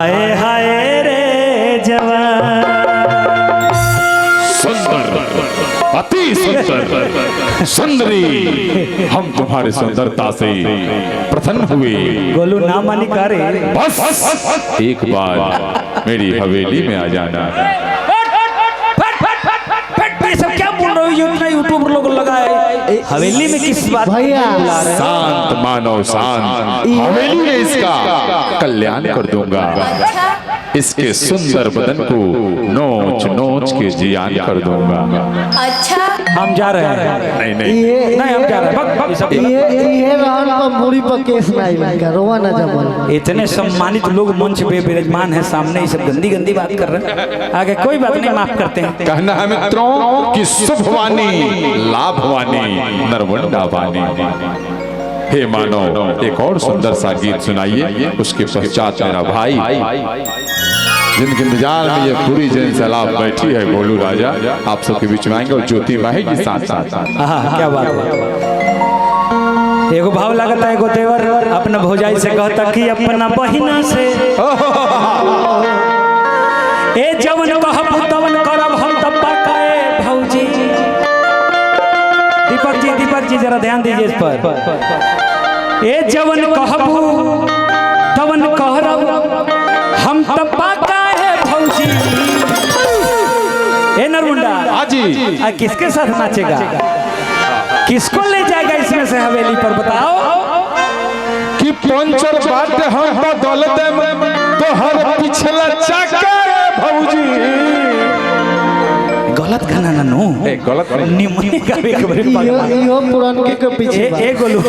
हाय हाय रे जवान सुंदर अति सुंदर सुंदरी हम तुम्हारी सुंदरता से प्रसन्न हुए। गोलू ना मानी करे बस एक बार मेरी हवेली में आ जाना। ये सब क्या बोल रहे हो? ये इतना यूट्यूब लोग लगाए हवेली में किस बात भैया शांत मानो शांत, हवेली में इसका कल्याण कर दूंगा। इसके सुंदर बदन को नोच नोच के जियान कर दूंगा। अच्छा हम जा रहे हैं। नहीं नहीं नहीं हम जा रहे हैं। ये सब ये रहन पर मुड़ी पर केस नहीं लगा, रोवा ना जबल। इतने सम्मानित लोग मंच पे विराजमान है, सामने ये सब गंदी गंदी बात कर रहे हैं। आगे कोई बात नहीं, माफ करते हैं। कहना है मित्रों कि शुभवानी लाभवानी नरवंडा वाणी। हे मानो एक और सुंदर सा गीत सुनाइए। उसके पश्चात मेरा भाई जिनके इंतजार में ये पूरी जन सैलाब बैठी है गोलू राजा आप सबके बीच में आएंगे और ज्योति माही के साथ साथ। क्या बात है। एगो भाव लगता है, एगो देवर अपना भौजाई से कहता कि अपना बहिना से ए जवन कहबू तवन करब हम तब्बा काए भौजी। दीपक जी जरा ध्यान दीजिए इस पर। ए जवन कहबू तवन करब हम तब्बा काए भौजी। ए नरमुंडा हाजी किसके साथ नाचेगा, किसको ले जाएगा इसमें से हवेली पर बताओ। कि पंचर बात हम बदलते तो हर पिछला चक्का भौजी। गलत गाना ना नो गलत निमने गावे के बारे में इहो पुरान के पीछे ए गोलू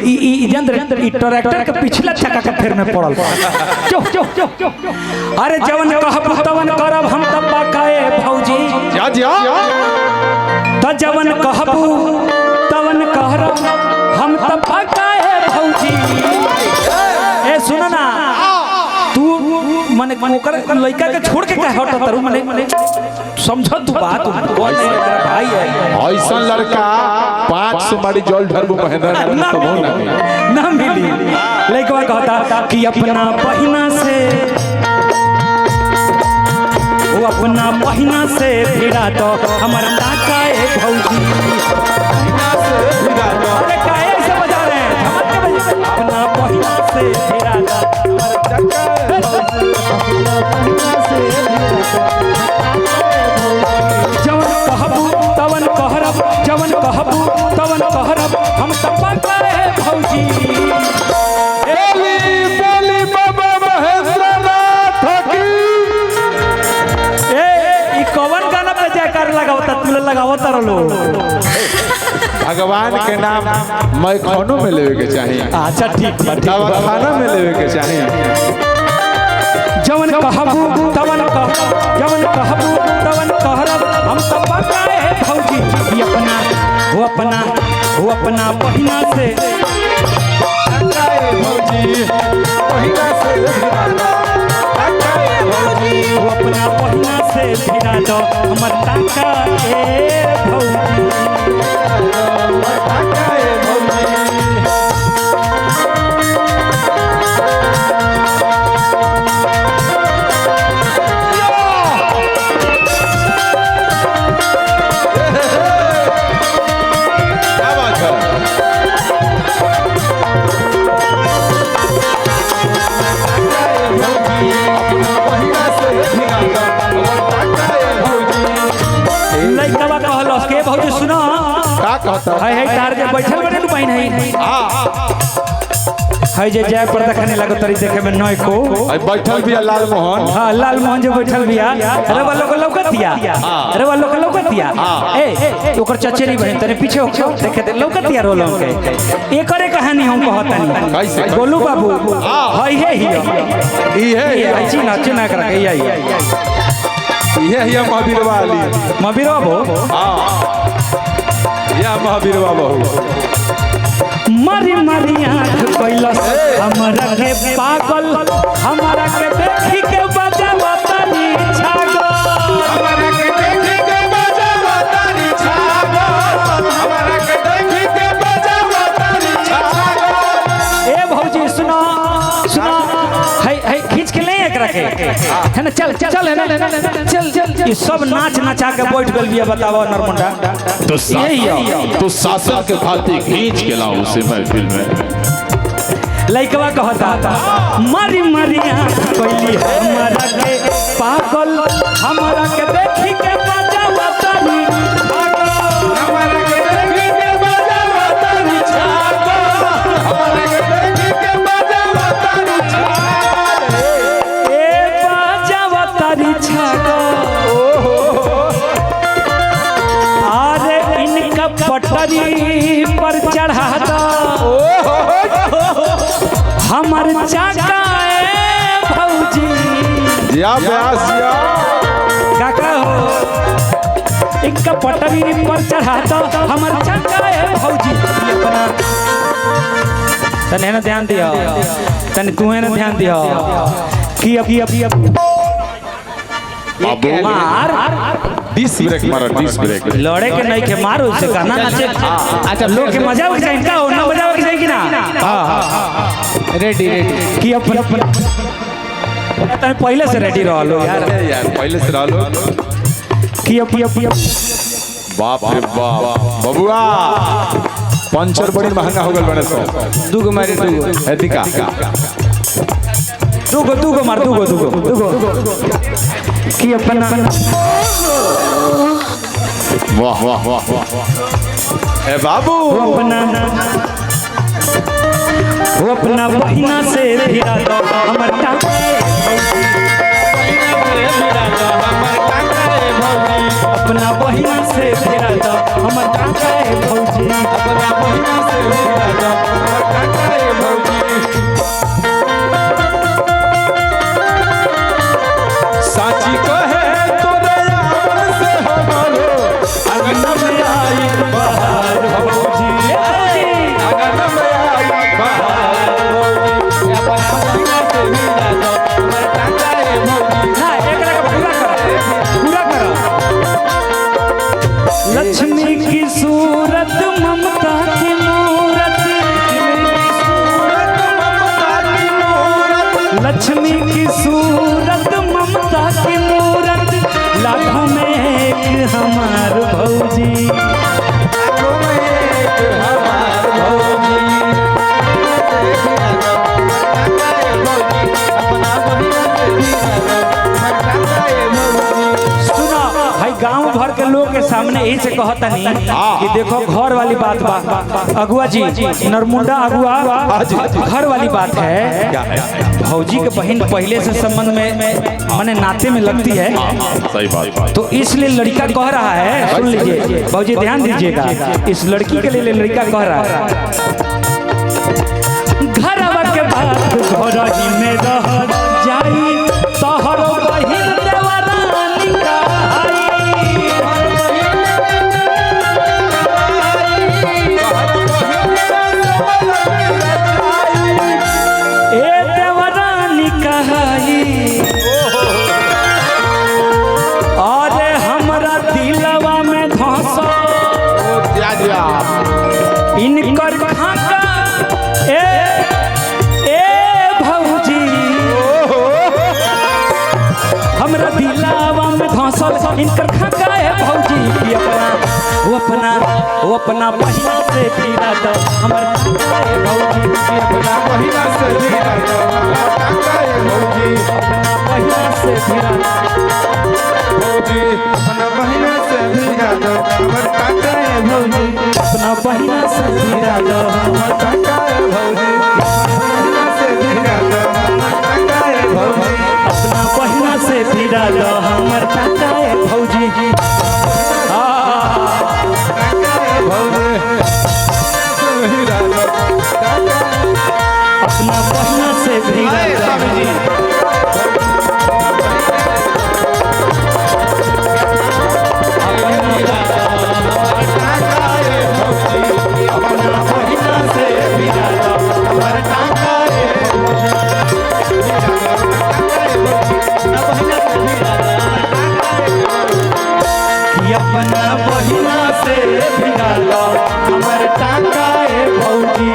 ई जंद्र ई ट्रैक्टर के पिछला चक्का के फेर में पड़ल। चुप अरे जवन कहब तवन करब हम तब्बा काए भौजी। जा जा त जवन कहबू तवन करब हम तब्बा काए भौजी। ए सुन ना तू माने ओकर लड़का के छोड़ के काहे हटत तारू? माने समझ तू बात बोल नहीं तेरा भाई है। ऐसा लड़का 500 बारी जल ढरबू महेंद्र ना मिली। लड़का कहता कि अपना बहिना से वो अपना बहिना से भिड़ा तो हमारा टाका है भौजी। अरे काहे से बजा रहे हैं? अपना बहिना से भिड़ा तो हमारा टाका है भौजी। जवन कहबू तवन कहरब जवन कहबू तवन कहरब हम तब्बा काए है भौजी। बोली बाबा महेंद्रनाथ की। ए कौन गाना पे जयकार लगावता तू लगावता रलो? भगवान के नाम मैं खानों में लेवे के चाहिए। अच्छा ठीक बा ठीक बा। खाना में लेवे के चाहिए। जवन कहबू तवन जवन कहबू तवन कहरब हम तब्बा काए है भौजी। ये वो अपना बहिना से वो अपना बहिना से भिड़ा दो हमर टाका ए भौजी। लइकवा कहलस के भौजी सुनो का कहता है तार जे बैठल बने नु बहन है जे जय पर्दा खाने लागो तरी देखे में नय को बैठल भी लाल मोहन। हां लाल मोहन जो बैठल बिया। अरे वालो को लौकतिया, अरे वालो को लौकतिया। ए ओकर चचेरी बहन तने पीछे हो देखे दे लौकतिया रोलो के। एकरे कहानी हम कहतानी कैसे? गोलू बाबू हई है ही ये आई छी नाचे ना कर के आई ये महावीर वाली मबीर बाबू या महावीर बाबू मारी मारी आँख कैलस हमरा के पागल, हमरा के देखी के बजावा तारी छागल। हमरा के देखी के बजावा तारी छागल। हमरा के देखी के बजावा तारी छागल। ए भौजी सुनो सुनो है खींच के ले एक रखे है ना। चल चल है ना, चल चल। ये सब नाच नचा के बैठ गल बिया, बताओ नरमुंडा। तो शासन के खातिर खींच के लाऊं उसे महफिल में। लइकवा कहता मारी मारिया कोई हमारा के पागल, हमारा के देखी के बजावा तारी पागल, हमारा के देखी के बजावा तारी छागल, हमारा के देखी के बजावा तारी छागल, ए बजावा तारी छागल। अरे इनका पटरी पर चढ़ा दो हमर चाका भौजी। या ब्यास या काका हो इनका पटरी पर चढ़ा दो हमर चाका भौजी। अपना तने ना ध्यान दियो, तने तू ना ध्यान दियो कि अब मार डिस ब्रेक मारो, डिस ब्रेक। लड़े के नहीं के मारो उसे गाना नाचे। अच्छा लोग के मजा उठ जाए, इनका हो ना मजा उठ जाए कि ना। हां रेडी रेडी कि अपन तने पहले से रेडी रह लो यार, पहले से रह लो कि अब बाप रे बाप बबुआ पंचर बड़ी महंगा हो गल बने सो। दूगो मारे दूगो एतिका दूगो मार दूगो कि अपन। वाह वाह वाह वाह। ए बाबू वो अपना बहिना से भिड़ा दो हमर टाका, अपना बहिना से भिड़ा दो हमर टाका भौजी, अपना बहिना से भिड़ा दो हमर टाका भौजी। साची कहे तोरे यार से हमारो अगन में आई बहार भौजी, अगन में आई बहार भौजी, अपना बहिना से भिड़ा दो हमर टाका भौजी। ना एकरा के पूरा कर। लक्ष्मी की सूरत ममता की मूरत, लक्ष्मी की सूरत ममता की मूरत, लाखों में एक हमार भौजी, लाखों में एक हमार भौजी। सुना भाई गांव भर के लोग के सामने यही से कहता नहीं कि देखो घर वाली बात बा अगुआ जी, नरमुंडा अगुआ घर वाली बात है। भौजी के बहन पहले से संबंध में माने नाते में लगती है। सही बात। तो इसलिए लड़का कह रहा है, सुन लीजिए भौजी ध्यान दीजिएगा, इस लड़की के लिए लड़का कह रहा है घर के बात घर ही में रह जाई तोहरो बहिन देवरानी ए देवरानी कहाई, अरे हमरा दिलवा में धंसा इनकर खाका भौजी, हमरा दिलावा में धंसल इनकर खाका है भौजी। कि वो अपना बहिना से भिड़ा दो हमर खाका है भौजी, कि अपना बहिना से भिड़ा दो हमर खाका है भौजी, अपना बहिना से भिड़ा दो भौजी, अपना बहिना से भिड़ा दो हमर खाका है भौजी, अपना बहिना से भिड़ा दो हमर खाका है भौजी, अपना बहिना से भिड़ा दो हमर काका है भौजी। अपना बहिना से भिड़ा दो अपना बहिना से भिड़ा दो हमर टाका है भौजी,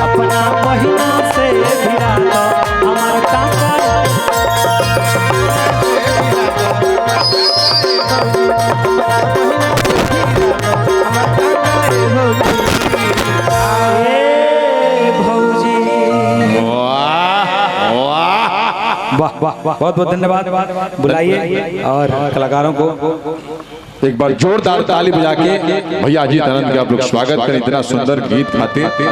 अपना बहिना से भिड़ा दो हमर टाका है। वाह वाह वाह, बहुत बहुत धन्यवाद। बुलाइए और कलाकारों को एक बार जोरदार ताली बजा के भैया अजीत आनंद का आप लोग स्वागत करें। इतना सुंदर गीत गाते